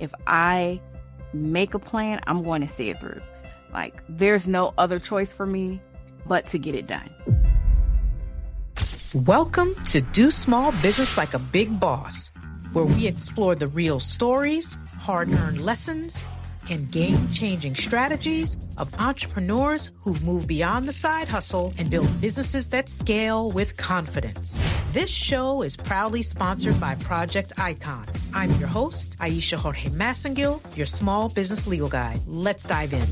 if I make a plan, I'm going to see it through. Like, there's no other choice for me but to get it done. Welcome to Do Small Business Like a Big Boss, where we explore the real stories, hard-earned lessons, and game-changing strategies of entrepreneurs who've moved beyond the side hustle and built businesses that scale with confidence. This show is proudly sponsored by Project Icon. I'm your host, Aisha Jorge Massengill, your small business legal guide. Let's dive in.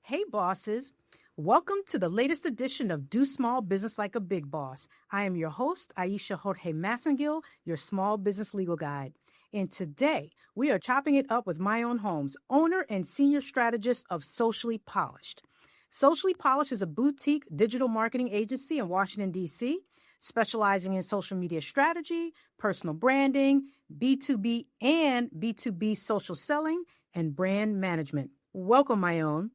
Hey, bosses. Welcome to the latest edition of Do Small Business Like a Big Boss. I am your host, Aisha Jorge Massengill, your small business legal guide. And today, we are chopping it up with Myown Holmes, owner and senior strategist of Socially Polished. Socially Polished is a boutique digital marketing agency in Washington, D.C., specializing in social media strategy, personal branding, B2B and B2B social selling, and brand management. Welcome, Myown.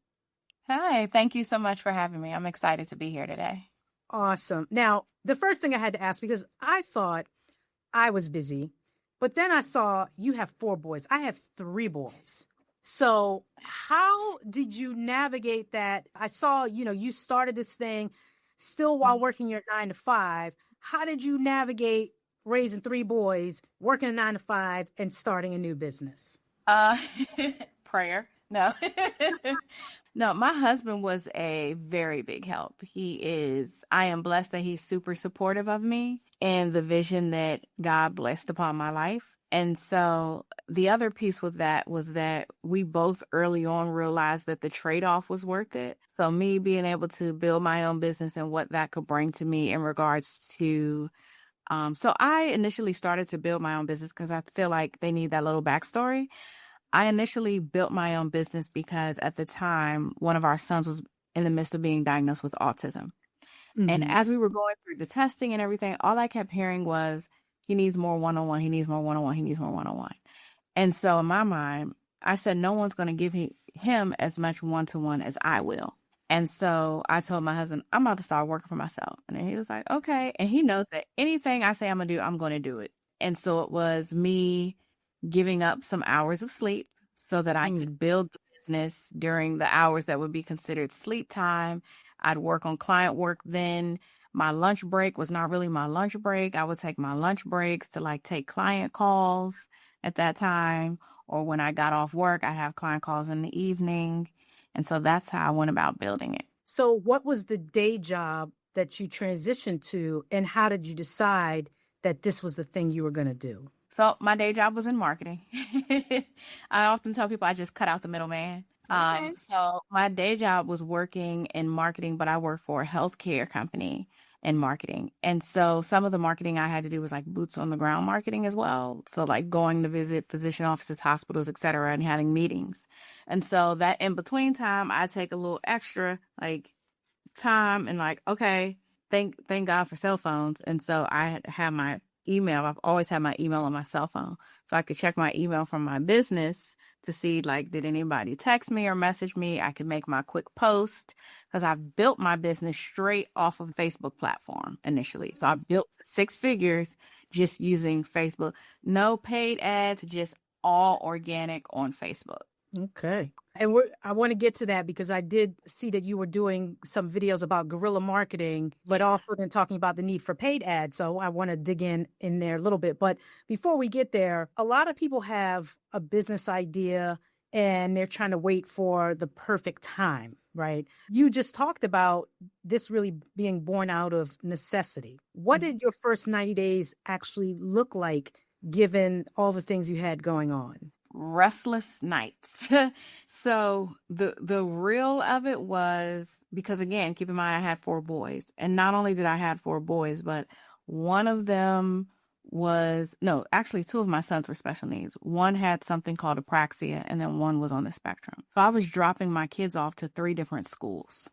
Hi, thank you so much for having me. I'm excited to be here today. Awesome. Now, the first thing I had to ask, because I thought I was busy, but then I saw you have 4 boys. I have 3 boys. So how did you navigate that? I saw, you started this thing still while working your 9 to 5. How did you navigate raising 3 boys, working a 9 to 5, and starting a new business? Prayer. No. No, my husband was a very big help. I am blessed that he's super supportive of me and the vision that God blessed upon my life. And so the other piece with that was that we both early on realized that the trade-off was worth it. So me being able to build my own business and what that could bring to me in regards to, so I initially started to build my own business because I feel like they need that little backstory. I initially built my own business because at the time, one of our sons was in the midst of being diagnosed with autism. Mm-hmm. And as we were going through the testing and everything, all I kept hearing was, he needs more one-on-one, he needs more one-on-one, he needs more one-on-one. And so in my mind, I said, no one's going to give him as much one-to-one as I will. And so I told my husband, I'm about to start working for myself. And he was like, okay. And he knows that anything I say I'm going to do, I'm going to do it. And so it was me giving up some hours of sleep so that I could build the business during the hours that would be considered sleep time. I'd work on client work then. My lunch break was not really my lunch break. I would take my lunch breaks to take client calls at that time. Or when I got off work, I'd have client calls in the evening. And so that's how I went about building it. So what was the day job that you transitioned to, and how did you decide that this was the thing you were going to do? So my day job was in marketing. I often tell people I just cut out the middleman. Okay. So my day job was working in marketing, but I worked for a healthcare company in marketing. And so some of the marketing I had to do was boots on the ground marketing as well. So going to visit physician offices, hospitals, et cetera, and having meetings. And so that in between time, I take a little extra time and okay, thank God for cell phones. And so I had to have my email. I've always had my email on my cell phone. So I could check my email from my business to see, did anybody text me or message me? I could make my quick post because I've built my business straight off of Facebook platform initially. So I built 6 figures just using Facebook. No paid ads, just all organic on Facebook. Okay. And I want to get to that because I did see that you were doing some videos about guerrilla marketing, but also then talking about the need for paid ads. So I want to dig in there a little bit. But before we get there, a lot of people have a business idea and they're trying to wait for the perfect time, right? You just talked about this really being born out of necessity. What did your first 90 days actually look like given all the things you had going on? Restless nights. So the real of it was, because again, keep in mind I had 4 boys, and not only did I have 4 boys, but one of them actually 2 of my sons were special needs. One had something called apraxia, and then one was on the spectrum. So I was dropping my kids off to 3 different schools.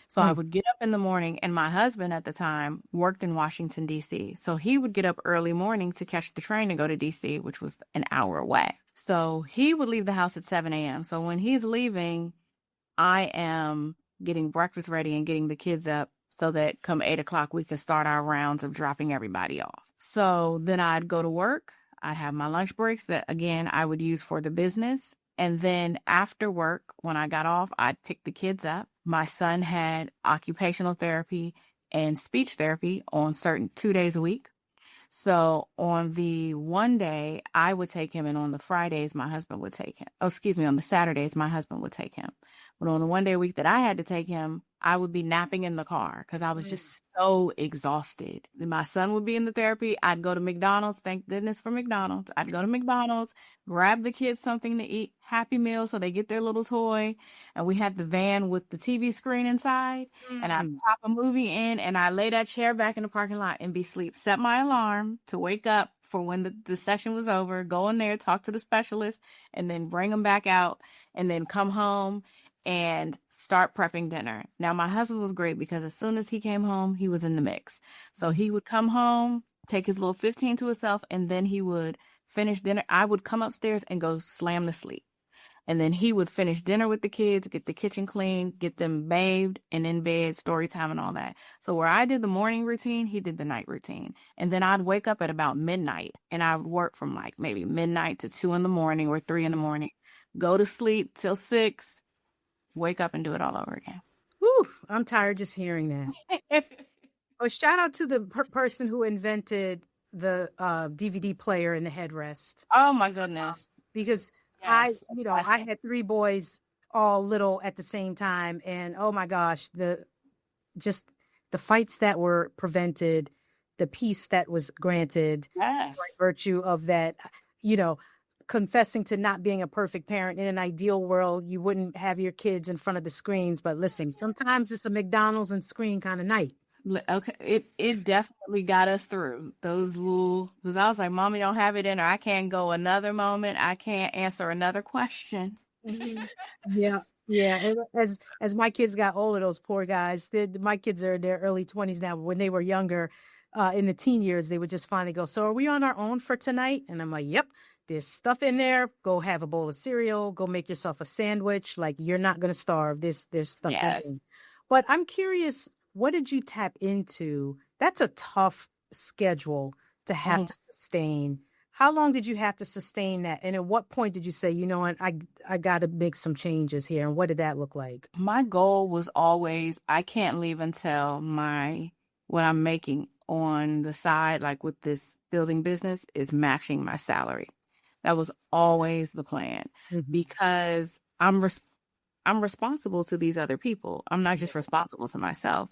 So I would get up in the morning, and my husband at the time worked in Washington, D.C. So he would get up early morning to catch the train to go to D.C., which was an hour away. So he would leave the house at 7 a.m. So when he's leaving, I am getting breakfast ready and getting the kids up so that come 8 o'clock, we could start our rounds of dropping everybody off. So then I'd go to work. I have my lunch breaks that, again, I would use for the business. And then after work, when I got off, I'd pick the kids up. My son had occupational therapy and speech therapy on certain 2 days a week. So on the one day, I would take him, and on the Fridays, my husband would take him. Oh, excuse me, on the Saturdays, my husband would take him. But on the one day a week that I had to take him, I would be napping in the car because I was just so exhausted. My son would be in the therapy. I'd go to McDonald's. Thank goodness for McDonald's. I'd go to McDonald's, grab the kids something to eat, Happy Meal, so they get their little toy. And we had the van with the TV screen inside. And I'd pop a movie in, and I lay that chair back in the parking lot and be asleep. Set my alarm to wake up for when the session was over, go in there, talk to the specialist, and then bring them back out, and then come home and start prepping dinner. Now, my husband was great because as soon as he came home, he was in the mix. So he would come home, take his little 15 to himself, and then he would finish dinner. I would come upstairs and go slam to sleep. And then he would finish dinner with the kids, get the kitchen clean, get them bathed and in bed, story time and all that. So where I did the morning routine, he did the night routine. And then I'd wake up at about midnight, and I would work from like maybe midnight to 2 in the morning or 3 in the morning, go to sleep till 6, wake up and do it all over again. Whew, I'm tired just hearing that. Well, shout out to the person who invented the DVD player and the headrest. Oh my goodness. Because Yes. I had 3 boys all little at the same time, and oh my gosh, the fights that were prevented, the peace that was granted Yes. by virtue of that, confessing to not being a perfect parent. In an ideal world, you wouldn't have your kids in front of the screens, but listen, sometimes it's a McDonald's and screen kind of night. Okay, it definitely got us through those little, because I was like, Mommy don't have it in her. I can't go another moment. I can't answer another question. Yeah. And as my kids got older, those poor guys, my kids are in their early 20s now, but when they were younger, in the teen years, they would just finally go, so are we on our own for tonight? And I'm like, yep, there's stuff in there. Go have a bowl of cereal. Go make yourself a sandwich. Like, you're not going to starve. There's stuff Yes. in there. But I'm curious, what did you tap into? That's a tough schedule to have to sustain. How long did you have to sustain that? And at what point did you say, you know what, I got to make some changes here? And what did that look like? My goal was always, I can't leave until what I'm making on the side, like with this building business, is matching my salary. That was always the plan, because I'm responsible to these other people. I'm not just responsible to myself.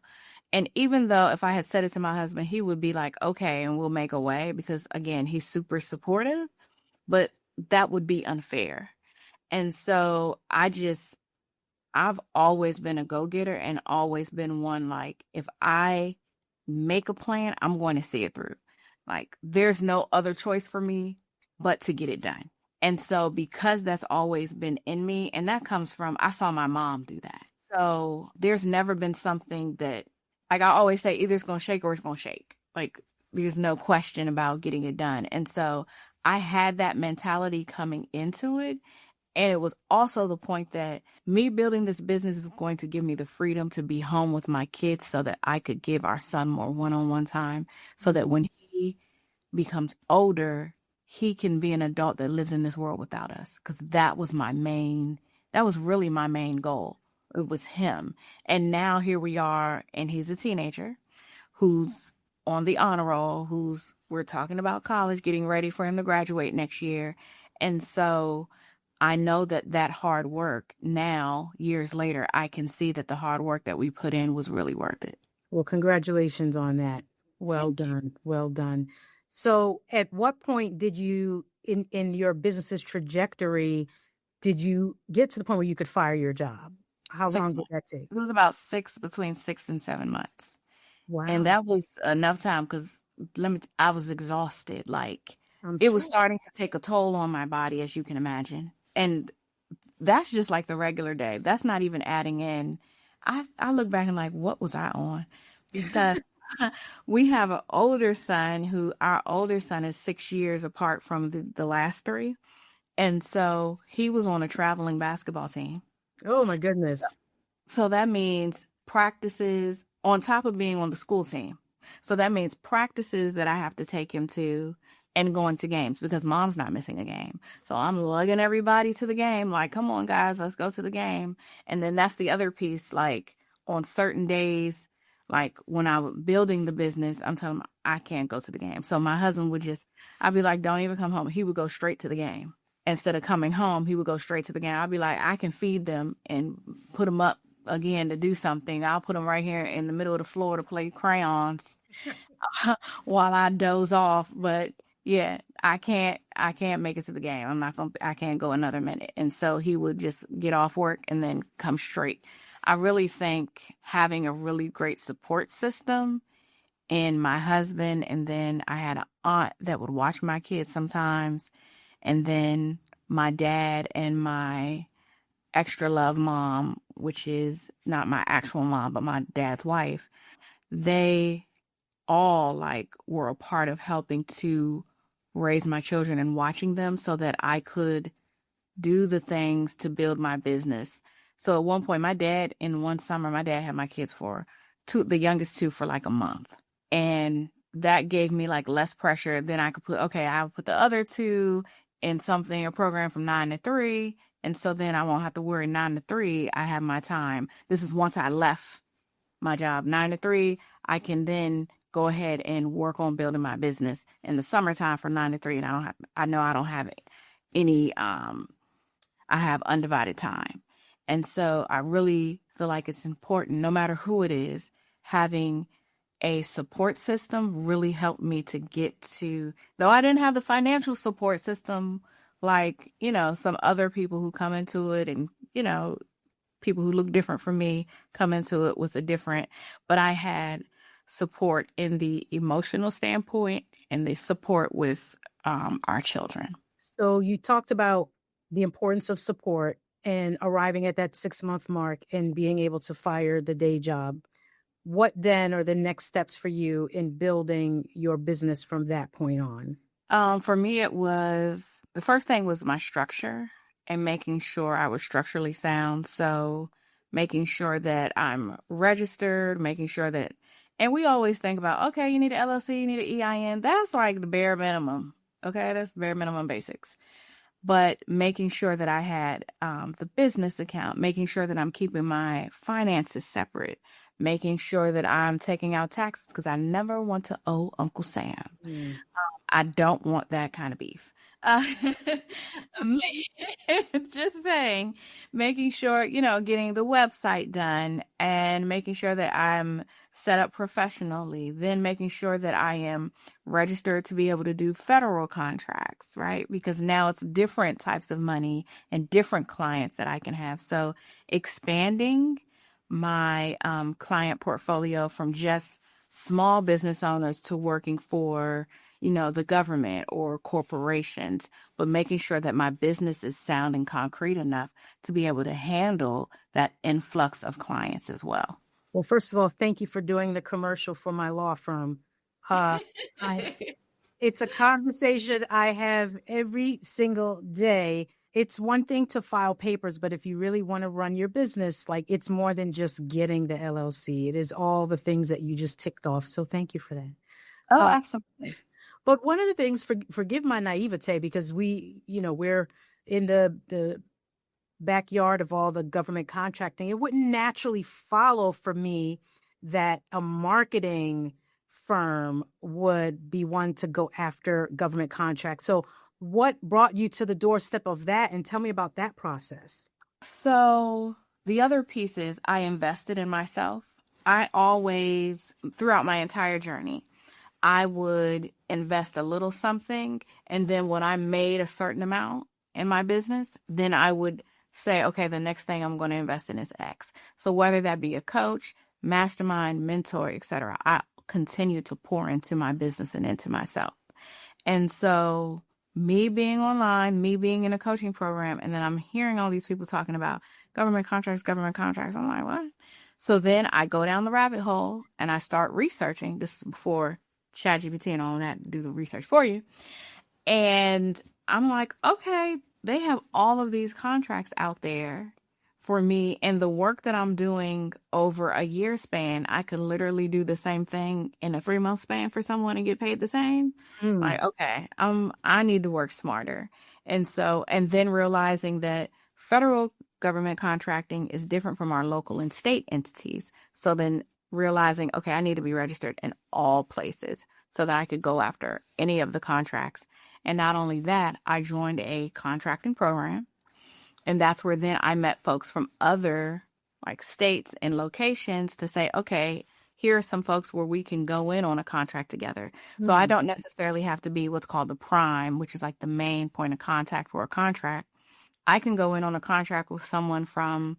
And even though if I had said it to my husband, he would be like, okay, and we'll make a way, because again, he's super supportive, but that would be unfair. And so I've always been a go-getter and always been one, like, if I make a plan, I'm going to see it through. Like, there's no other choice for me but to get it done. And so because that's always been in me, and that comes from, I saw my mom do that. So there's never been something that, like I always say, either it's going to shake or it's going to shake. Like, there's no question about getting it done. And so I had that mentality coming into it. And it was also the point that me building this business is going to give me the freedom to be home with my kids so that I could give our son more one-on-one time, so that when he becomes older, he can be an adult that lives in this world without us. Because that was really my main goal. It was him. And now here we are, and he's a teenager who's on the honor roll, we're talking about college, getting ready for him to graduate next year. And so I know that hard work now, years later, I can see that the hard work that we put in was really worth it. Well, congratulations on that. Well done. Well done. So at what point did you, in your business's trajectory, did you get to the point where you could fire your job? How long did that take? It was about between 6 and 7 months. Wow. And that was enough time because I was exhausted. Like, it was starting to take a toll on my body, as you can imagine. And that's just like the regular day. That's not even adding in. I look back and like, what was I on? Because we have an older son our older son is 6 years apart from the last 3. And so he was on a traveling basketball team. Oh my goodness. So that means practices on top of being on the school team. So that means practices that I have to take him to, and going to games because mom's not missing a game. So I'm lugging everybody to the game. Like, come on, guys, let's go to the game. And then that's the other piece. Like on certain days, like when I was building the business, I'm telling him I can't go to the game. So my husband would I'd be like, don't even come home. He would go straight to the game. Instead of coming home, he would go straight to the game. I'd be like, I can feed them and put them up again to do something. I'll put them right here in the middle of the floor to play crayons while I doze off. But yeah, I can't make it to the game. I can't go another minute. And so he would just get off work and then come straight. I really think having a really great support system in my husband, and then I had an aunt that would watch my kids sometimes, and then my dad and my extra love mom, which is not my actual mom, but my dad's wife, they all like were a part of helping to raise my children and watching them so that I could do the things to build my business. So at one point, one summer, my dad had my kids the youngest two for like a month. And that gave me like less pressure. Then I could I'll put the other two in a program from 9 to 3. And so then I won't have to worry 9 to 3. I have my time. This is once I left my job 9 to 3. I can then go ahead and work on building my business in the summertime for 9 to 3. And I know I don't have any, I have undivided time. And so I really feel like it's important, no matter who it is, having a support system really helped me to get to, though I didn't have the financial support system like, some other people who come into it and, people who look different from me come into it with but I had support in the emotional standpoint and the support with our children. So you talked about the importance of support and arriving at that 6-month mark and being able to fire the day job. What then are the next steps for you in building your business from that point on? For me, the first thing was my structure and making sure I was structurally sound. So making sure that I'm registered, making sure that, and we always think about, okay, you need an LLC, you need an EIN. That's like the bare minimum. Okay, that's the bare minimum basics. But making sure that I had the business account, making sure that I'm keeping my finances separate, making sure that I'm taking out taxes because I never want to owe Uncle Sam. I don't want that kind of beef. Just saying, making sure, getting the website done and making sure that I'm set up professionally, then making sure that I am registered to be able to do federal contracts, right? Because now it's different types of money and different clients that I can have. So expanding my client portfolio from just small business owners to working for, the government or corporations, but making sure that my business is sound and concrete enough to be able to handle that influx of clients as well. Well, first of all, thank you for doing the commercial for my law firm. It's a conversation I have every single day. It's one thing to file papers, but if you really want to run your business, like it's more than just getting the LLC. It is all the things that you just ticked off. So thank you for that. Oh, absolutely. But one of the things, forgive my naivete, because we're in the backyard of all the government contracting. It wouldn't naturally follow for me that a marketing firm would be one to go after government contracts. So what brought you to the doorstep of that? And tell me about that process. So the other piece is I invested in myself. I always, throughout my entire journey, I would invest a little something. And then when I made a certain amount in my business, then I would say, okay, the next thing I'm going to invest in is X. So whether that be a coach, mastermind, mentor, etc., I continue to pour into my business and into myself. And so me being online, me being in a coaching program, and then I'm hearing all these people talking about government contracts. I'm like, what? So then I go down the rabbit hole and I start researching. This is before ChatGPT and all that do the research for you. And I'm like, okay, they have all of these contracts out there for me, and the work that I'm doing over a year span, I could literally do the same thing in a 3-month span for someone and get paid the same. Like, okay, I need to work smarter. And so, and then realizing that federal government contracting is different from our local and state entities. So then realizing, okay, I need to be registered in all places so that I could go after any of the contracts. And not only that, I joined a contracting program. And that's where then I met folks from other like states and locations to say, okay, here are some folks where we can go in on a contract together. So I don't necessarily have to be what's called the prime, which is like the main point of contact for a contract. I can go in on a contract with someone from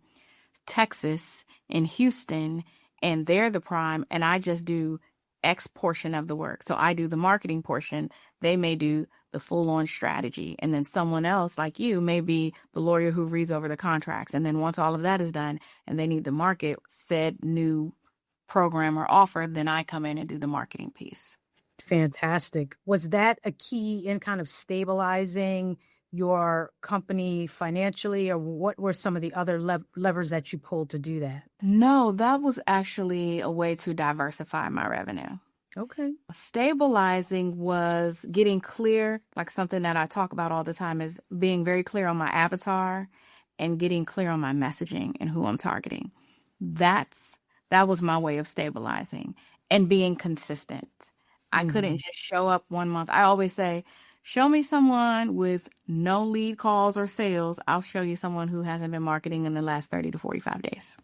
Texas in Houston, and they're the prime, and I just do X portion of the work. So I do the marketing portion. They may do the full-on strategy. And then someone else like you may be the lawyer who reads over the contracts. And then once all of that is done and they need to market said new program or offer, then I come in and do the marketing piece. Fantastic. Was that a key in kind of stabilizing your company financially, or what were some of the other levers that you pulled to do that? No, that was actually a way to diversify my revenue. Okay. Stabilizing was getting clear, like something that I talk about all the time is being very clear on my avatar and getting clear on my messaging and who I'm targeting. That was my way of stabilizing and being consistent. I couldn't just show up one month. I always say, show me someone with no lead calls or sales. I'll show you someone who hasn't been marketing in the last 30 to 45 days.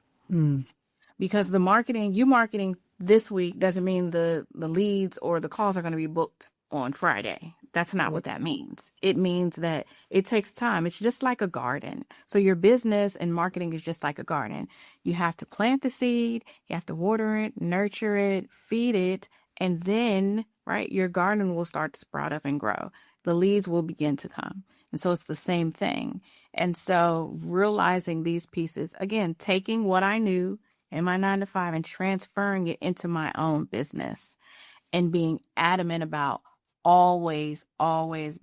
Because you marketing this week doesn't mean the leads or the calls are going to be booked on Friday. That's not what that means. It means that it takes time. It's just like a garden. So your business and marketing is just like a garden. You have to plant the seed, you have to water it, nurture it, feed it, and then, right, your garden will start to sprout up and grow. The leads will begin to come. And so it's the same thing. And so realizing these pieces, again, taking what I knew in my 9-to-5 and transferring it into my own business and being adamant about always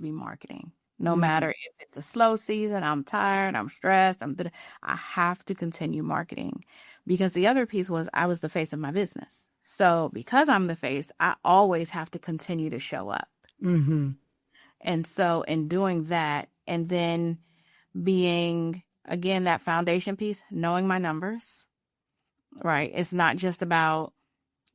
be marketing. No matter if it's a slow season, I'm tired, I'm stressed, I have to continue marketing. Because the other piece was I was the face of my business. So because I'm the face, I always have to continue to show up. And so in doing that, and then being, again, that foundation piece, knowing my numbers, right? It's not just about,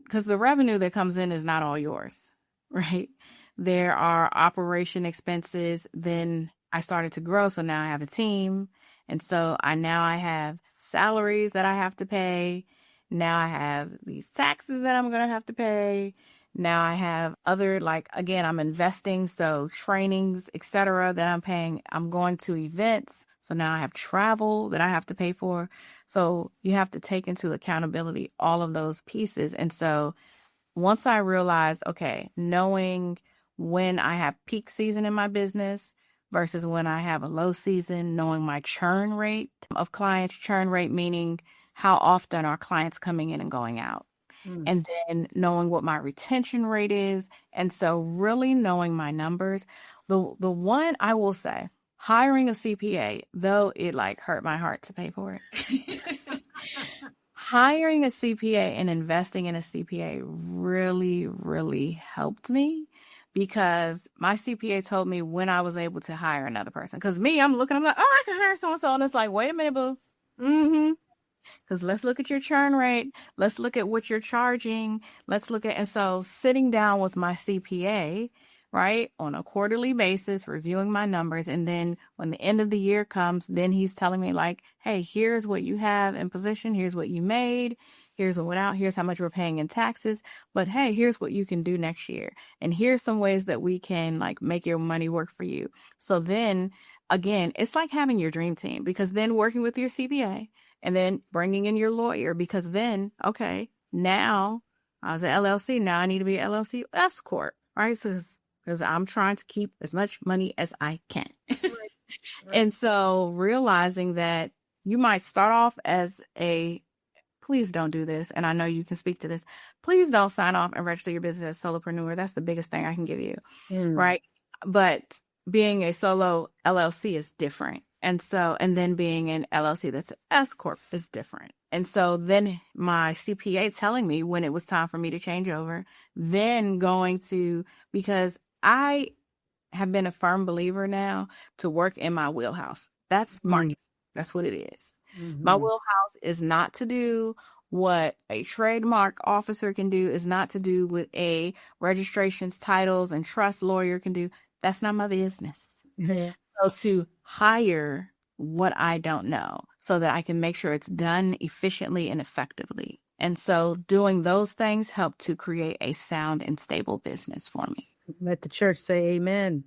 because the revenue that comes in is not all yours, right? There are operation expenses. Then I started to grow. So now I have a team. And so I have salaries that I have to pay. Now I have these taxes that I'm going to have to pay. Now I have other, like, again, I'm investing. So trainings, etc., that I'm paying. I'm going to events. So now I have travel that I have to pay for. So you have to take into accountability all of those pieces. And so once I realized, okay, knowing when I have peak season in my business versus when I have a low season, knowing my churn rate of clients, churn rate meaning how often are clients coming in and going out, and then knowing what my retention rate is. And so really knowing my numbers. The one I will say, hiring a CPA, though it like hurt my heart to pay for it. Hiring a CPA and investing in a CPA really, really helped me, because my CPA told me when I was able to hire another person. Because I'm like, oh, I can hire so-and-so. And it's like, wait a minute, boo. Because let's look at your churn rate. Let's look at what you're charging. And so sitting down with my CPA, right, on a quarterly basis, reviewing my numbers. And then when the end of the year comes, then he's telling me like, hey, here's what you have in position. Here's what you made. Here's what went out. Here's how much we're paying in taxes. But hey, here's what you can do next year. And here's some ways that we can like make your money work for you. So then again, it's like having your dream team, because then working with your CPA and then bringing in your lawyer, because then, okay, now I was an LLC. Now I need to be an LLC S Corp, right? So because I'm trying to keep as much money as I can. Right. And so realizing that you might start off as please don't do this. And I know you can speak to this. Please don't sign off and register your business as solopreneur. That's the biggest thing I can give you. Right. But being a solo LLC is different. And so, and then being an LLC that's an S Corp is different. And so then my CPA telling me when it was time for me to change over, then going to, because I have been a firm believer now to work in my wheelhouse. That's marketing. That's what it is. My wheelhouse is not to do what a trademark officer can do, is not to do what a registrations, titles, and trust lawyer can do. That's not my business. Yeah. So to hire what I don't know so that I can make sure it's done efficiently and effectively. And so doing those things help to create a sound and stable business for me. Let the church say amen.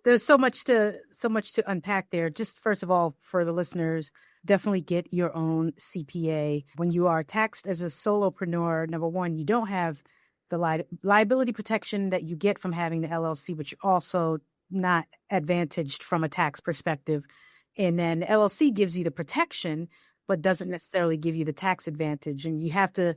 There's so much to unpack there. Just first of all, for the listeners, definitely get your own CPA. When you are taxed as a solopreneur, number one, you don't have the liability protection that you get from having the LLC, but you're also not advantaged from a tax perspective. And then the LLC gives you the protection, but doesn't necessarily give you the tax advantage. And you have to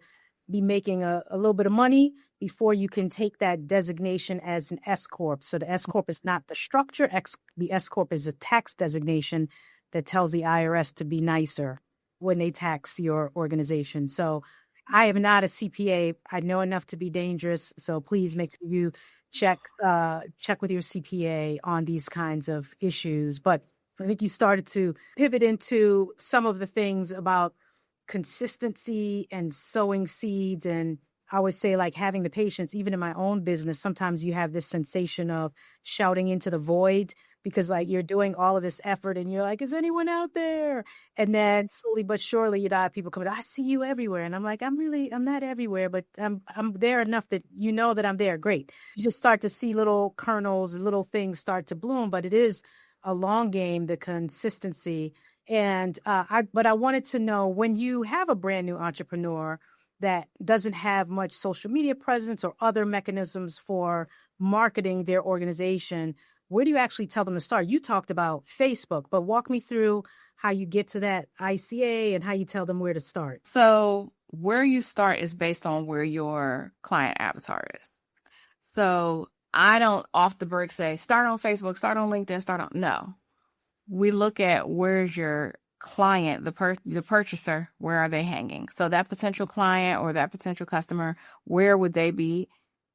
be making a little bit of money before you can take that designation as an S Corp. So the S Corp is not the structure. The S Corp is a tax designation that tells the IRS to be nicer when they tax your organization. So I am not a CPA. I know enough to be dangerous. So please make sure you check with your CPA on these kinds of issues. But I think you started to pivot into some of the things about consistency and sowing seeds. And I would say, like, having the patience, even in my own business, sometimes you have this sensation of shouting into the void because, like, you're doing all of this effort and you're like, is anyone out there? And then slowly but surely, you know, people come, I see you everywhere. And I'm like, I'm not everywhere, but I'm there enough that you know that I'm there. Great. You just start to see little kernels, little things start to bloom, but it is a long game, the consistency. And I wanted to know, when you have a brand new entrepreneur that doesn't have much social media presence or other mechanisms for marketing their organization, where do you actually tell them to start? You talked about Facebook, but walk me through how you get to that ICA and how you tell them where to start. So where you start is based on where your client avatar is. So I don't off the break say, start on Facebook, start on LinkedIn, no. We look at where's your client, the purchaser, where are they hanging? So that potential client or that potential customer, where would they be?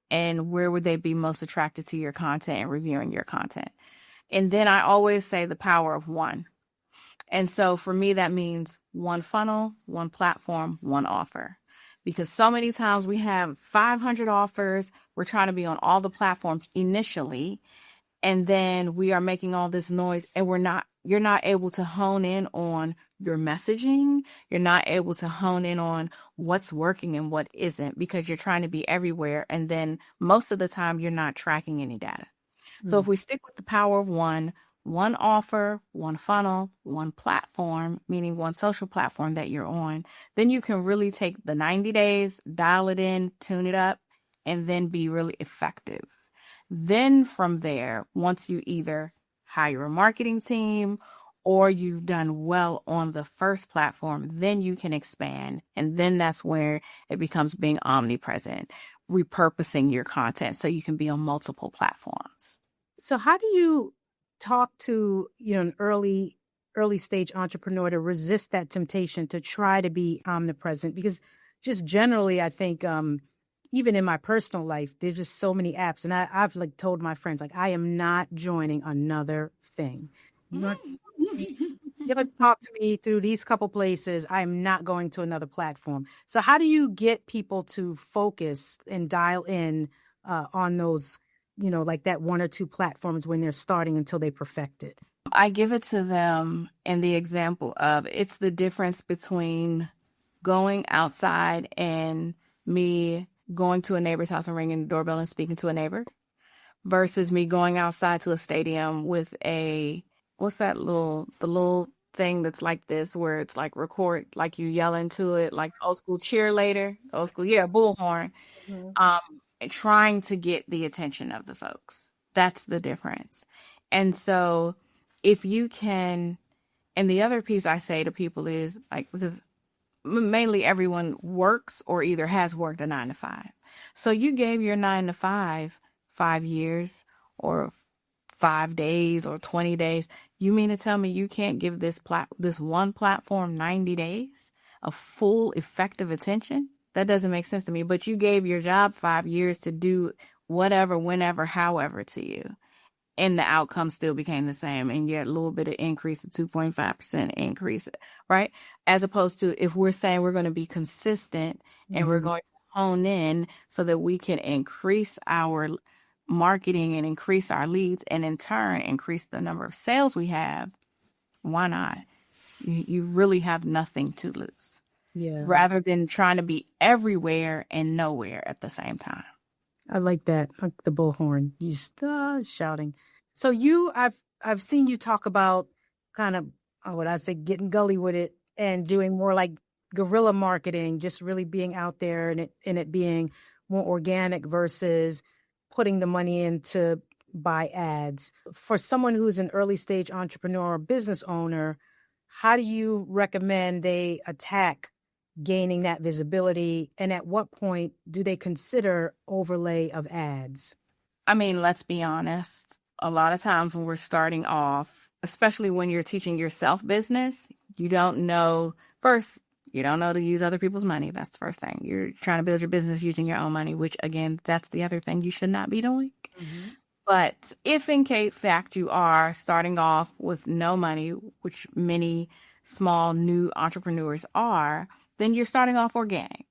And where would they be most attracted to your content and reviewing your content? And then I always say the power of one. And so for me, that means one funnel, one platform, one offer. Because so many times we have 500 offers, we're trying to be on all the platforms initially, and then we are making all this noise and you're not able to hone in on your messaging. You're not able to hone in on what's working and what isn't, because you're trying to be everywhere. And then most of the time you're not tracking any data. So if we stick with the power of one offer, one funnel, one platform, meaning one social platform that you're on, then you can really take the 90 days, dial it in, tune it up, and then be really effective. Then from there, once you either hire a marketing team or you've done well on the first platform, then you can expand. And then that's where it becomes being omnipresent, repurposing your content so you can be on multiple platforms. So how do you talk to, an early stage entrepreneur to resist that temptation to try to be omnipresent? Because just generally, I think, even in my personal life, there's just so many apps. And I've told my friends, I am not joining another thing. You ever talk to me through these couple places, I'm not going to another platform. So how do you get people to focus and dial in on those, that one or two platforms when they're starting until they perfect it? I give it to them in the example of, it's the difference between going outside and me going to a neighbor's house and ringing the doorbell and speaking to a neighbor versus me going outside to a stadium with what's that the little thing that's like this, where it's like record, like you yell into it, like old school cheerleader, bullhorn, trying to get the attention of the folks. That's the difference. And so if you can, and the other piece I say to people is because mainly everyone works or either has worked a 9-to-5. So you gave your 9-to-5 5 years or 5 days or 20 days. You mean to tell me you can't give this one platform 90 days of full effective attention? That doesn't make sense to me. But you gave your job 5 years to do whatever, whenever, however to you. And the outcome still became the same. And yet a little bit of increase, a 2.5% increase, right? As opposed to if we're saying we're going to be consistent and we're going to hone in so that we can increase our marketing and increase our leads and in turn increase the number of sales we have, why not? You really have nothing to lose. Yeah. Rather than trying to be everywhere and nowhere at the same time. I like that, like the bullhorn. You just shouting. So I've seen you talk about kind of, what I say, getting gully with it and doing more like guerrilla marketing, just really being out there and it being more organic versus putting the money in to buy ads. For someone who's an early stage entrepreneur or business owner, how do you recommend they attack gaining that visibility? And at what point do they consider overlay of ads? I mean, let's be honest. A lot of times when we're starting off, especially when you're teaching yourself business, you don't know to use other people's money. That's the first thing. You're trying to build your business using your own money, which again, that's the other thing you should not be doing. Mm-hmm. But if in fact you are starting off with no money, which many small new entrepreneurs are, then you're starting off organic.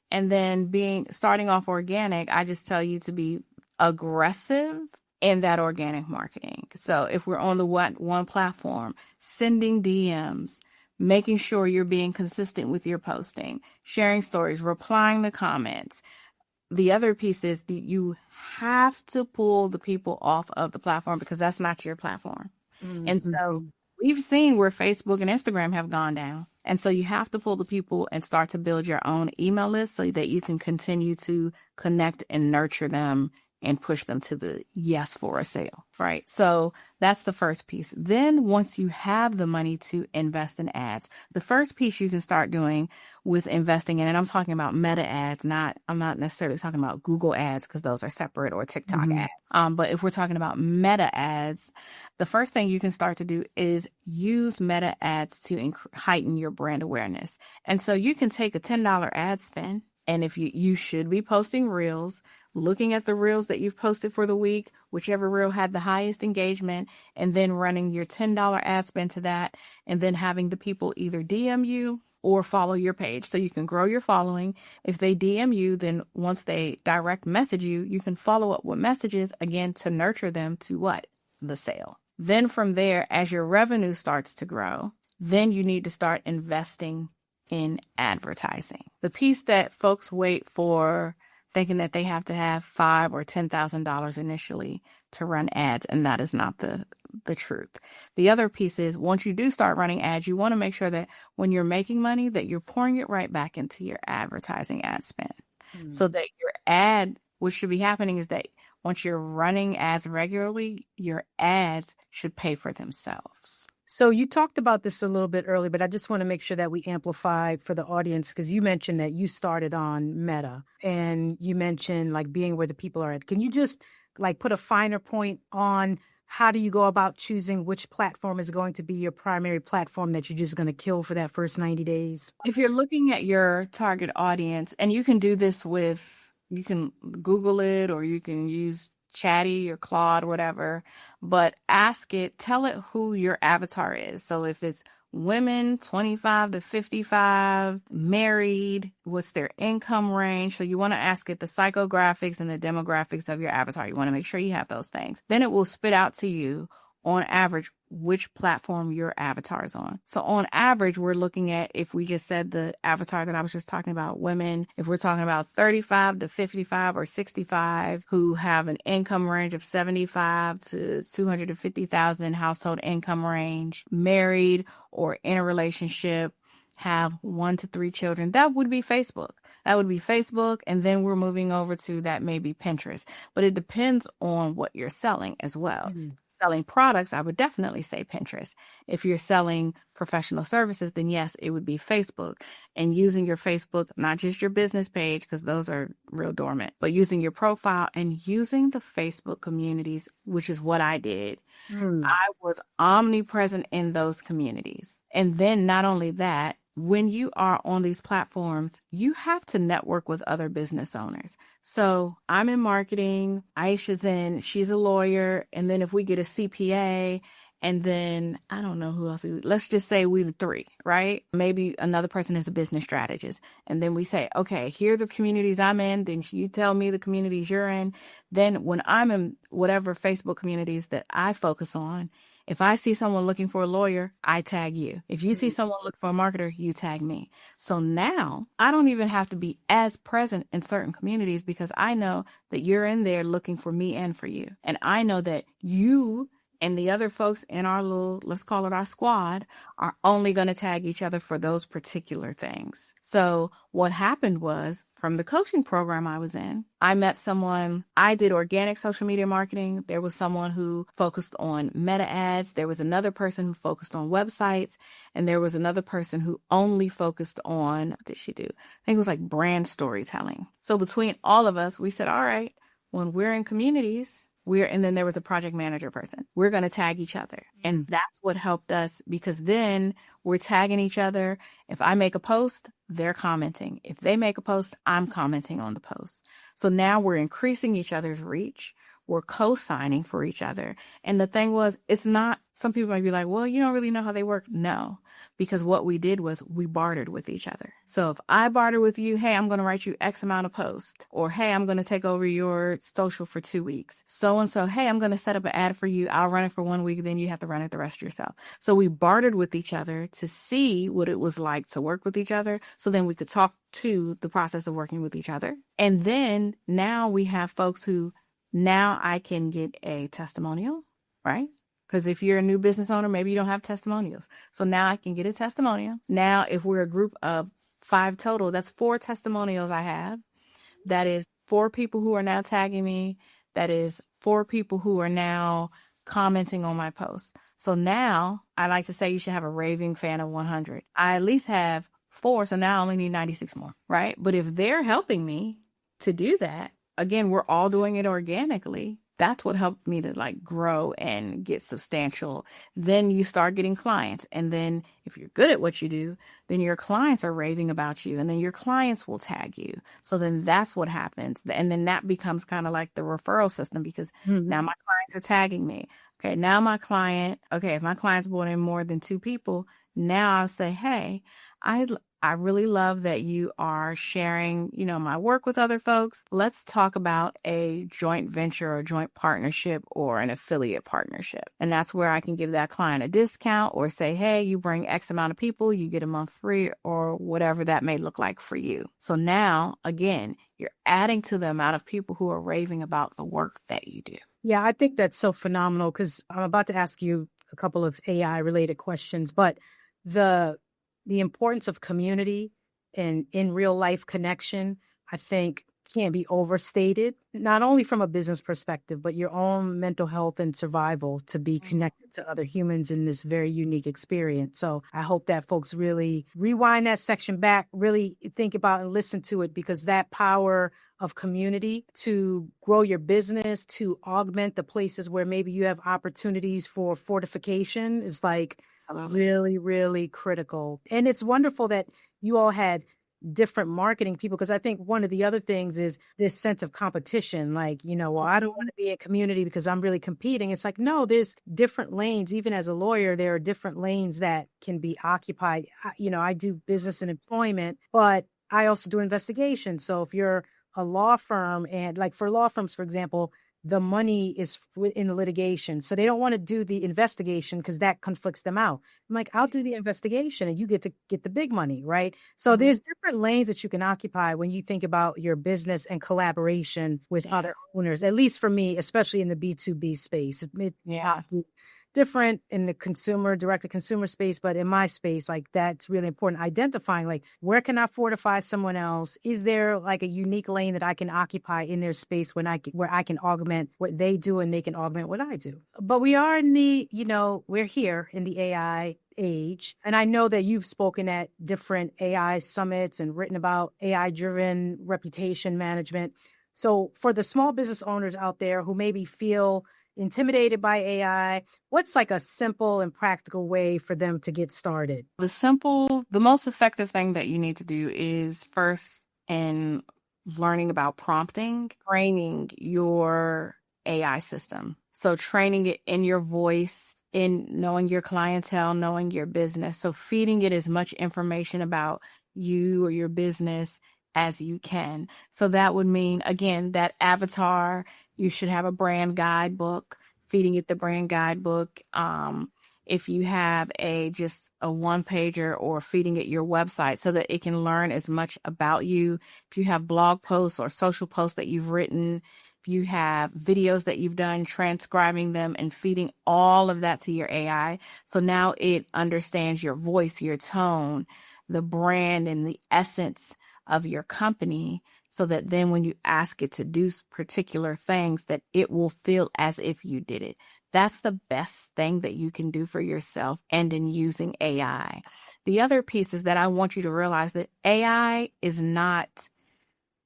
And then starting off organic, I just tell you to be aggressive in that organic marketing. So if we're on the one platform, sending DMs, making sure you're being consistent with your posting, sharing stories, replying to comments. The other piece is that you have to pull the people off of the platform because that's not your platform. Mm-hmm. And so we've seen where Facebook and Instagram have gone down. And so you have to pull the people and start to build your own email list so that you can continue to connect and nurture them and push them to the yes for a sale, right? So that's the first piece. Then once you have the money to invest in ads, the first piece you can start doing with investing in, and I'm talking about meta ads, I'm not necessarily talking about Google ads because those are separate, or TikTok ads. But if we're talking about meta ads, the first thing you can start to do is use meta ads to heighten your brand awareness. And so you can take a $10 ad spend, and if you should be posting reels, looking at the reels that you've posted for the week, whichever reel had the highest engagement, and then running your $10 ad spend to that, and then having the people either DM you or follow your page so you can grow your following. If they DM you, then once they direct message you, you can follow up with messages again to nurture them to what? The sale. Then from there, as your revenue starts to grow, then you need to start investing in advertising. The piece that folks wait for, thinking that they have to have $5,000 or $10,000 initially to run ads, and that is not the truth. The other piece is once you do start running ads, you want to make sure that when you're making money, that you're pouring it right back into your advertising ad spend. So that your ad, what should be happening is that once you're running ads regularly, your ads should pay for themselves. So you talked about this a little bit earlier, but I just want to make sure that we amplify for the audience, because you mentioned that you started on Meta and you mentioned like being where the people are at. Can you just like put a finer point on how do you go about choosing which platform is going to be your primary platform that you're just going to kill for that first 90 days? If you're looking at your target audience, and you can do this you can Google it or you can use Chatty or Claude, whatever, but tell it who your avatar is. So if it's women 25 to 55, married, what's their income range? So you want to ask it the psychographics and the demographics of your avatar. You want to make sure you have those things. Then it will spit out to you on average which platform your avatar is on. So on average, we're looking at, if we just said the avatar that I was just talking about, women, if we're talking about 35 to 55 or 65 who have an income range of 75 to 250,000 household income range, married or in a relationship, have 1 to 3 children, that would be Facebook. That would be Facebook. And then we're moving over to that maybe Pinterest. But it depends on what you're selling as well. Mm-hmm. selling products, I would definitely say Pinterest. If you're selling professional services, then yes, it would be Facebook. And using your Facebook, not just your business page, because those are real dormant, but using your profile and using the Facebook communities, which is what I did. I was omnipresent in those communities. And then not only that, when you are on these platforms, you have to network with other business owners. So I'm in marketing, Aisha's she's a lawyer. And then if we get a CPA, and then I don't know who else, let's just say we the three, right? Maybe another person is a business strategist. And then we say, okay, here are the communities I'm in. Then you tell me the communities you're in. Then when I'm in whatever Facebook communities that I focus on, if I see someone looking for a lawyer, I tag you. If you see someone looking for a marketer, you tag me. So now I don't even have to be as present in certain communities because I know that you're in there looking for me and for you. And I know that you and the other folks in our little, let's call it our squad, are only going to tag each other for those particular things. So what happened was, from the coaching program I was in, I met someone, I did organic social media marketing. There was someone who focused on meta ads. There was another person who focused on websites. And there was another person who only focused on, what did she do? I think it was like brand storytelling. So between all of us, we said, all right, when we're in communities, and then there was a project manager person. We're going to tag each other. And that's what helped us, because then we're tagging each other. If I make a post, they're commenting. If they make a post, I'm commenting on the post. So now we're increasing each other's reach. We're co-signing for each other. And the thing was, it's not, some people might be like, well, you don't really know how they work. No, because what we did was we bartered with each other. So if I barter with you, hey, I'm going to write you X amount of posts, or hey, I'm going to take over your social for 2 weeks. So, hey, I'm going to set up an ad for you. I'll run it for 1 week. Then you have to run it the rest yourself. So we bartered with each other to see what it was like to work with each other. So then we could talk to the process of working with each other. And then now we have folks who, now I can get a testimonial, right? Because if you're a new business owner, maybe you don't have testimonials. So now I can get a testimonial. Now, if we're a group of 5 total, that's 4 testimonials I have. That is 4 people who are now tagging me. That is 4 people who are now commenting on my posts. So now I like to say you should have a raving fan of 100. I at least have 4. So now I only need 96 more, right? But if they're helping me to do that, again, we're all doing it organically. That's what helped me to like grow and get substantial. Then you start getting clients. And then if you're good at what you do, then your clients are raving about you. And then your clients will tag you. So then that's what happens. And then that becomes kind of like the referral system, because now my clients are tagging me. Okay, now my client, if my client's brought in more than 2 people, now I'll say, hey, I really love that you are sharing, my work with other folks. Let's talk about a joint venture or joint partnership or an affiliate partnership. And that's where I can give that client a discount or say, hey, you bring X amount of people, you get a month free, or whatever that may look like for you. So now, again, you're adding to the amount of people who are raving about the work that you do. Yeah, I think that's so phenomenal, because I'm about to ask you a couple of AI related questions, but the importance of community and in real life connection, I think, can't be overstated, not only from a business perspective, but your own mental health and survival, to be connected to other humans in this very unique experience. So I hope that folks really rewind that section back, really think about and listen to it, because that power of community to grow your business, to augment the places where maybe you have opportunities for fortification is like really, really critical. And it's wonderful that you all had different marketing people, because I think one of the other things is this sense of competition. Like, well, I don't want to be in community because I'm really competing. It's like, no, there's different lanes. Even as a lawyer, there are different lanes that can be occupied. I do business and employment, but I also do investigation. So if you're a law firm, and like for law firms, for example, the money is in the litigation. So they don't want to do the investigation because that conflicts them out. I'm like, I'll do the investigation and you get to get the big money, right? So there's different lanes that you can occupy when you think about your business and collaboration with other owners, at least for me, especially in the B2B space. different in the consumer, direct to consumer space, but in my space, like that's really important. Identifying like where can I fortify someone else? Is there like a unique lane that I can occupy in their space where I can augment what they do and they can augment what I do? But we are in the, we're here in the AI age. And I know that you've spoken at different AI summits and written about AI-driven reputation management. So for the small business owners out there who maybe feel intimidated by AI, what's like a simple and practical way for them to get started? The most effective thing that you need to do is first in learning about prompting, training your AI system. So training it in your voice, in knowing your clientele, knowing your business. So feeding it as much information about you or your business as you can. So that would mean, again, that avatar, you should have a brand guidebook, feeding it the brand guidebook. If you have just a one pager, or feeding it your website so that it can learn as much about you. If you have blog posts or social posts that you've written, if you have videos that you've done, transcribing them and feeding all of that to your AI. So now it understands your voice, your tone, the brand, and the essence of your company, so that then when you ask it to do particular things, that it will feel as if you did it. That's the best thing that you can do for yourself and in using AI. The other piece is that I want you to realize that AI is not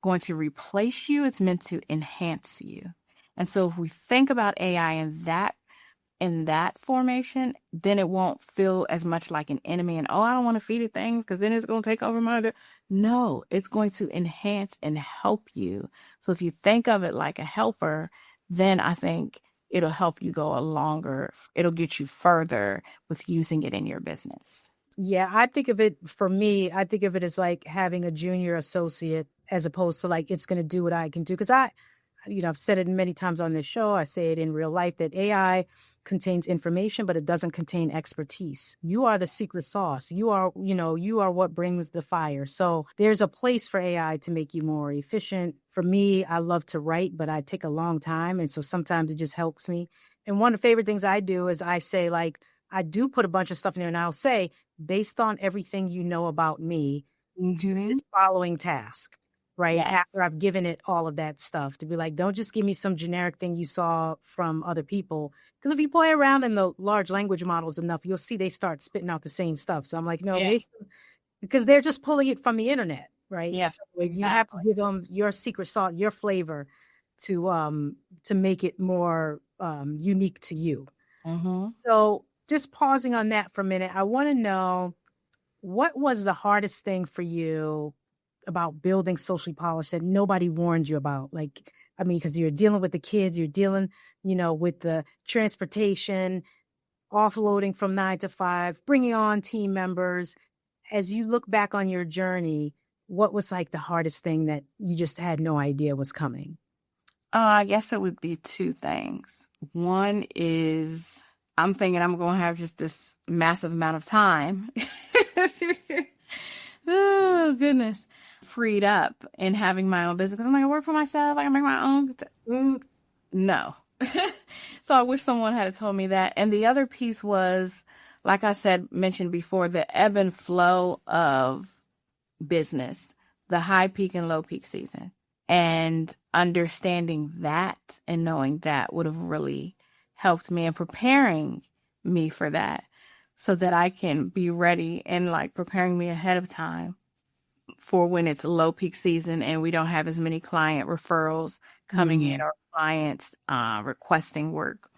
going to replace you. It's meant to enhance you. And so if we think about AI in that formation, then it won't feel as much like an enemy and, I don't want to feed it things because then it's going to take over my... No, it's going to enhance and help you. So if you think of it like a helper, then I think it'll help you it'll get you further with using it in your business. Yeah, I think of it as like having a junior associate, as opposed to like it's going to do what I can do. Because I've said it many times on this show. I say it in real life that AI contains information, but it doesn't contain expertise. You are the secret sauce. You are what brings the fire. So there's a place for AI to make you more efficient. For me, I love to write, but I take a long time. And so sometimes it just helps me. And one of the favorite things I do is I say, like, I do put a bunch of stuff in there, and I'll say, based on everything you know about me, do this following task. Right. Yeah. After I've given it all of that stuff, to be like, don't just give me some generic thing you saw from other people. Because if you play around in the large language models enough, you'll see they start spitting out the same stuff. So I'm like, no, because they're just pulling it from the internet. Right. Yeah. So you have to give them your secret sauce, your flavor to make it more unique to you. Mm-hmm. So just pausing on that for a minute, I want to know, what was the hardest thing for you about building Socially Polished that nobody warned you about? Like, I mean, because you're dealing with the kids, you're dealing, with the transportation, offloading from 9 to 5, bringing on team members. As you look back on your journey, what was like the hardest thing that you just had no idea was coming? I guess it would be two things. One is I'm thinking I'm going to have just this massive amount of time. Oh, goodness. Freed up in having my own business. Because I'm like, I work for myself. I can make my own. No. So I wish someone had told me that. And the other piece was, like I mentioned before, the ebb and flow of business, the high peak and low peak season. And understanding that and knowing that would have really helped me and preparing me for that, so that I can be ready and like preparing me ahead of time for when it's low peak season and we don't have as many client referrals coming in or clients requesting work.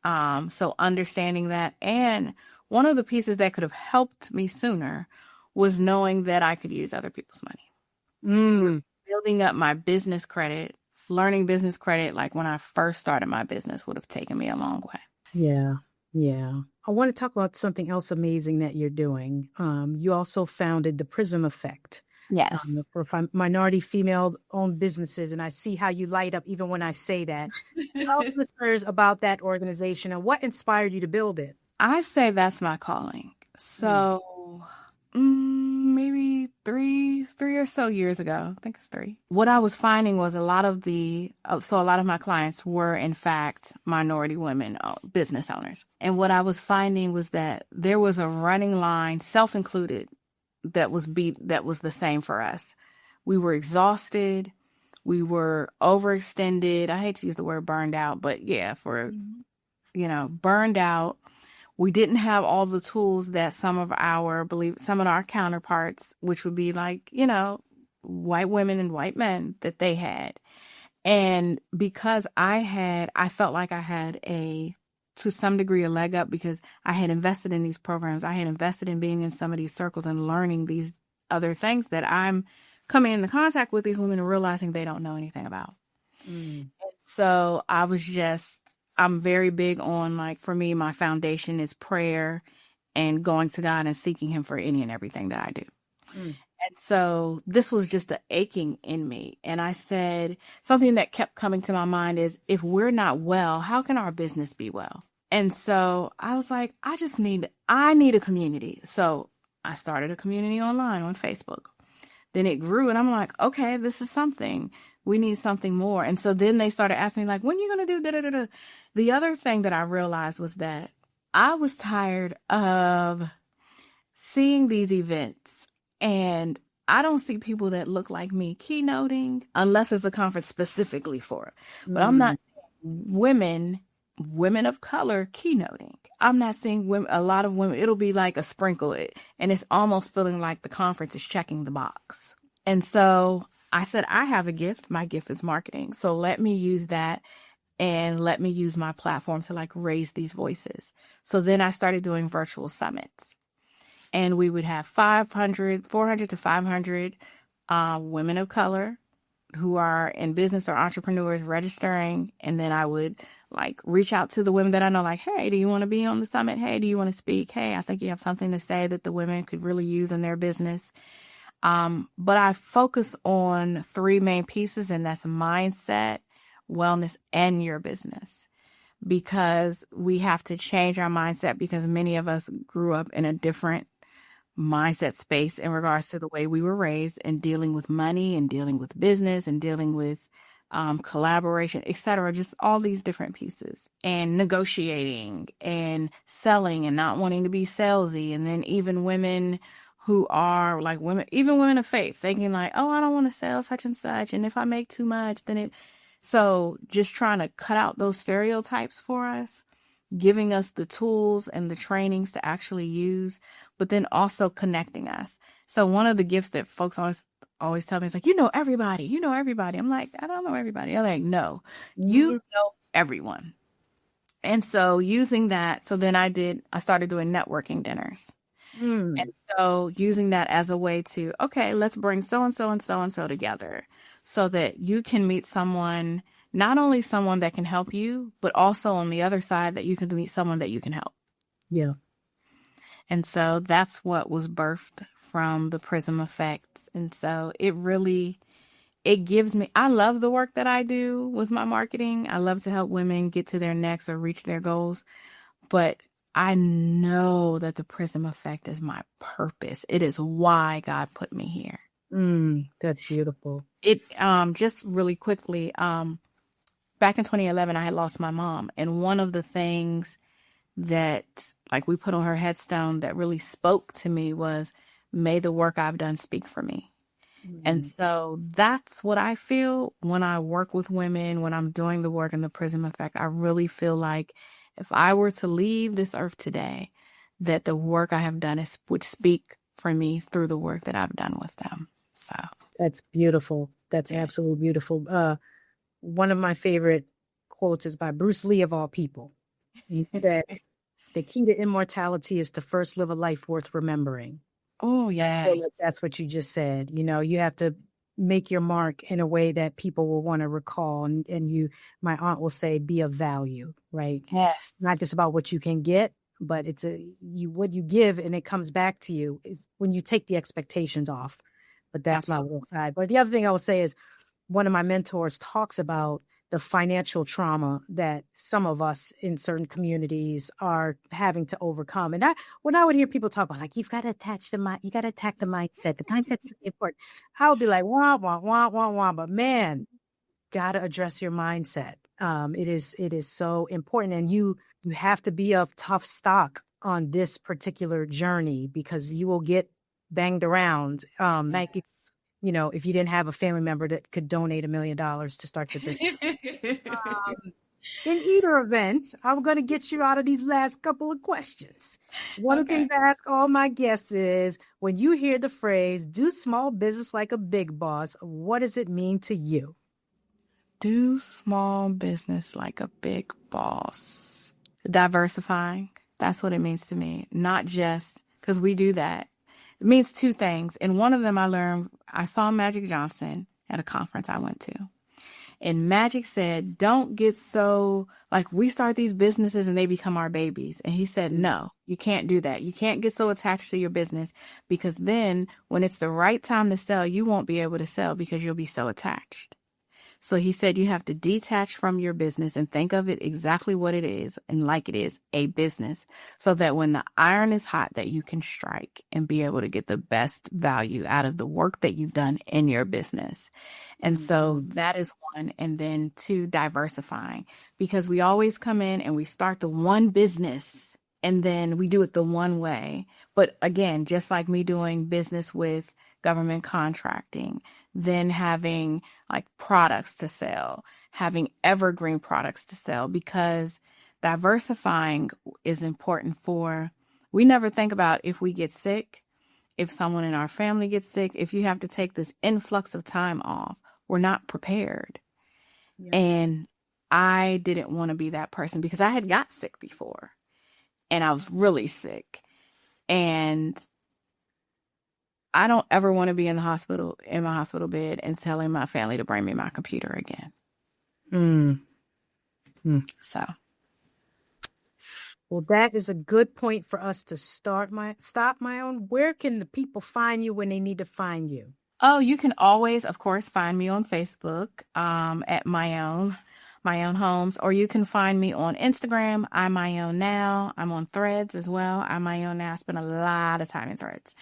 So understanding that. And one of the pieces that could have helped me sooner was knowing that I could use other people's money. Building up my business credit, learning business credit, like when I first started my business, would have taken me a long way. Yeah. Yeah. I want to talk about something else amazing that you're doing. You also founded the Prism Effect. Yes. For minority female-owned businesses. And I see how you light up even when I say that. Tell listeners about that organization and what inspired you to build it. I say that's my calling. So maybe maybe three or so years ago. I think it's 3. What I was finding was a lot of my clients were in fact minority women, business owners. And what I was finding was that there was a running line, self-included, that was the same for us. We were exhausted. We were overextended. I hate to use the word burned out, but yeah, burned out. We didn't have all the tools that some of our counterparts, which would be like, white women and white men, that they had. And because I felt like I had to some degree, a leg up, because I had invested in these programs. I had invested in being in some of these circles and learning these other things that I'm coming into contact with these women and realizing they don't know anything about. And so I'm very big on, like, for me, my foundation is prayer and going to God and seeking him for any and everything that I do. And so this was just an aching in me. And I said, something that kept coming to my mind is, if we're not well, how can our business be well? And so I was like, I need a community. So I started a community online on Facebook. Then it grew, and I'm like, okay, this is something. We need something more. And so then they started asking me, like, when are you going to do da-da-da-da? The other thing that I realized was that I was tired of seeing these events, and I don't see people that look like me keynoting unless it's a conference specifically for it. But I'm not seeing women of color keynoting. I'm not seeing a lot of women. It'll be like a sprinkle, and it's almost feeling like the conference is checking the box. And so I said, I have a gift. My gift is marketing. So let me use that, and let me use my platform to, like, raise these voices. So then I started doing virtual summits, and we would have 400 to 500 women of color who are in business or entrepreneurs registering. And then I would, like, reach out to the women that I know, like, hey, do you want to be on the summit? Hey, do you want to speak? Hey, I think you have something to say that the women could really use in their business. But I focus on 3 main pieces, and that's mindset, wellness, and your business, because we have to change our mindset, because many of us grew up in a different mindset space in regards to the way we were raised, and dealing with money and dealing with business and dealing with collaboration, etc. Just all these different pieces, and negotiating and selling and not wanting to be salesy. And then even women who are like even women of faith, thinking like, oh, I don't want to sell such and such. And if I make too much, so just trying to cut out those stereotypes for us, giving us the tools and the trainings to actually use, but then also connecting us. So one of the gifts that folks always tell me is like, everybody. I'm like, I don't know everybody. I'm like, no, you know everyone. And so using that, so then I started doing networking dinners. And so using that as a way to, okay, let's bring so-and-so and so-and-so together, so that you can meet someone, not only someone that can help you, but also on the other side that you can meet someone that you can help. Yeah. And so that's what was birthed from the Prism Effect. And so it gives me, I love the work that I do with my marketing. I love to help women get to their next or reach their goals. But I know that the Prism Effect is my purpose. It is why God put me here. That's beautiful. It just really quickly, back in 2011, I had lost my mom. And one of the things that, like, we put on her headstone that really spoke to me was, may the work I've done speak for me. And so that's what I feel when I work with women, when I'm doing the work in the Prism Effect. I really feel like if I were to leave this earth today, that the work I have done would speak for me through the work that I've done with them. So that's beautiful. That's absolutely beautiful. One of my favorite quotes is by Bruce Lee, of all people. He said, the key to immortality is to first live a life worth remembering. Oh, yeah. That's what you just said. You have to make your mark in a way that people will want to recall. And my aunt will say, be of value, right? Yes. Not just about what you can get, but it's what you give, and it comes back to you is when you take the expectations off. But that's my little side. But the other thing I would say is, one of my mentors talks about the financial trauma that some of us in certain communities are having to overcome. And when I would hear people talk about, like, you got to attack the mindset. The mindset's important. I would be like, wah, wah, wah, wah, wah. But man, got to address your mindset. It is so important. And you have to be of tough stock on this particular journey, because you will get banged around. Like it's, if you didn't have a family member that could donate $1 million to start your business. In either event, I'm going to get you out of these last couple of questions. One of the things I ask all my guests is, when you hear the phrase, do small business like a big boss, what does it mean to you? Do small business like a big boss. Diversifying. That's what it means to me. Not just because we do that. It means two things. And one of them I saw Magic Johnson at a conference I went to. And Magic said, don't get so, like, we start these businesses and they become our babies. And he said, no, you can't do that. You can't get so attached to your business, because then when it's the right time to sell, you won't be able to sell because you'll be so attached. So he said you have to detach from your business and think of it exactly what it is, and like it is a business, so that when the iron is hot, that you can strike and be able to get the best value out of the work that you've done in your business. And so that is one. And then two, diversifying, because we always come in and we start the one business and then we do it the one way. But again, just like me doing business with government contracting, then having like products to sell, having evergreen products to sell, because diversifying is important we never think about if we get sick, if someone in our family gets sick, if you have to take this influx of time off, we're not prepared. Yeah. And I didn't want to be that person, because I had got sick before and I was really sick. And I don't ever want to be in my hospital bed and telling my family to bring me my computer again. So. Well, that is a good point for us to stop, Myown. Where can the people find you when they need to find you? Oh, you can always, of course, find me on Facebook at Myown Holmes, or you can find me on Instagram. I'm Myown Now. I'm on Threads as well. I'm Myown Now. I spend a lot of time in Threads.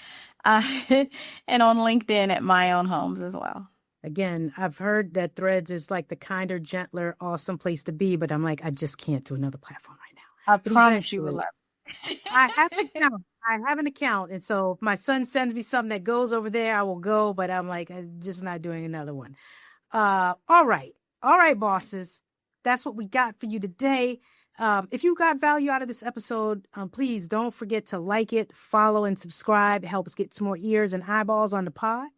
And on LinkedIn at Myown Holmes as well. Again, I've heard that Threads is like the kinder, gentler, awesome place to be, but I'm like, I just can't do another platform right now. I promise you will love it. I have an account. And so if my son sends me something that goes over there, I will go, but I'm like, I'm just not doing another one. All right, bosses. That's what we got for you today. If you got value out of this episode, please don't forget to like it, follow, and subscribe. It helps get some more ears and eyeballs on the pod.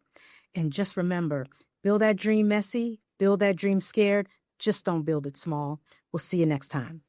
And just remember, build that dream messy, build that dream scared. Just don't build it small. We'll see you next time.